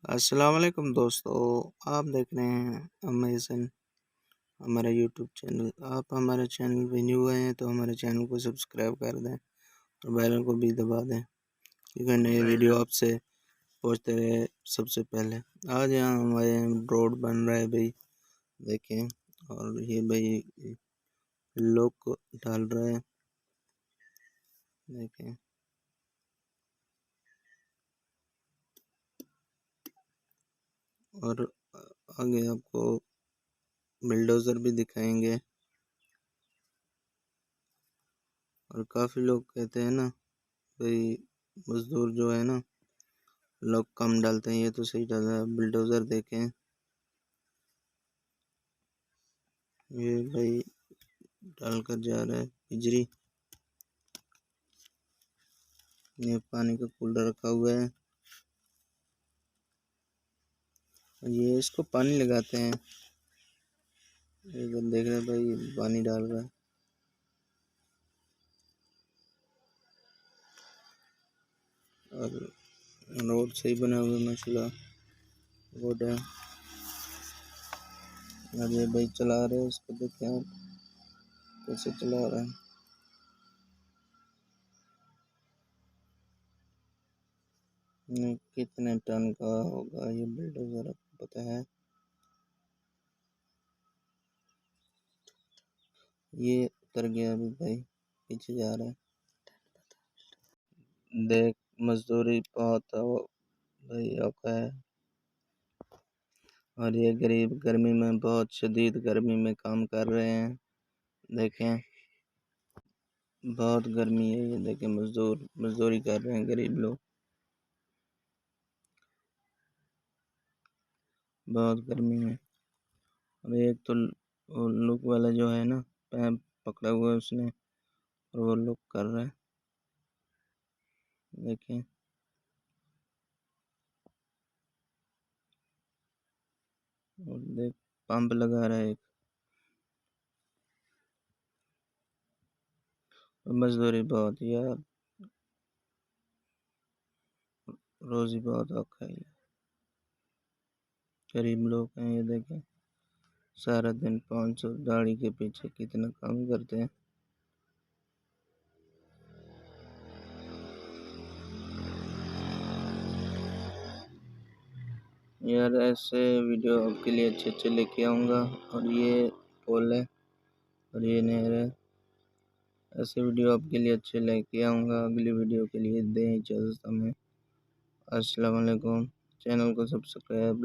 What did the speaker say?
अस्सलाम वालेकुम दोस्तों। आप देख रहे हैं अमेज़न हमारा यूट्यूब चैनल। आप हमारे चैनल पे न्यू आए हैं तो हमारे चैनल को सब्सक्राइब कर दें और बेल को भी दबा दें, क्योंकि नए वीडियो आपसे पहुंचते रहे सबसे पहले। आज यहाँ हमारे रोड बन रहा है भाई, देखें। और ये भाई लोग को डाल रहा है, देखें। और आगे आपको बिल्डोज़र भी दिखाएंगे। और काफ़ी लोग कहते हैं ना भाई, मज़दूर जो है ना, लोग कम डालते हैं, ये तो सही डाल रहा है। बिल्डोज़र देखें, ये भाई डाल कर जा रहा है पिजरी। ये पानी का कूलर रखा हुआ है, ये इसको पानी लगाते हैं। इधर देख रहे हैं भाई, पानी डाल रहा है। और रोड सही बना हुआ है माशाल्लाह, रोड है। और ये भाई चला रहे हैं, इसको देखें आप कैसे चला रहा है। कितने टन का होगा ये बिल्डोज़र, आपको पता है? ये उतर गया अभी भाई, पीछे जा रहा है। देख, मजदूरी बहुत भाई औखा है। और ये गरीब गर्मी में, बहुत शदीद गर्मी में काम कर रहे हैं, देखें। बहुत गर्मी है, ये देखें, मजदूरी कर रहे हैं गरीब लोग, बहुत गर्मी में। और एक तो लुक वाला जो है ना, पैप पकड़ा हुआ है उसने, और वो लुक कर रहा है, देखें। और देख, पंप लगा रहा है एक। मजदूरी बहुत यार, रोजी बहुत औखा है। गरीब लोग हैं, ये देखें, सारा दिन 500 दाढ़ी के पीछे कितना काम करते हैं। यार ऐसे वीडियो आपके लिए अच्छे अच्छे लेके आऊँगा। और ये पोल है और ये नहर है, ऐसे वीडियो आपके लिए अच्छे लेके आऊँगा। अगली वीडियो के लिए दें इजाज़त हमें। अस्सलाम वालेकुम। चैनल को सब्सक्राइब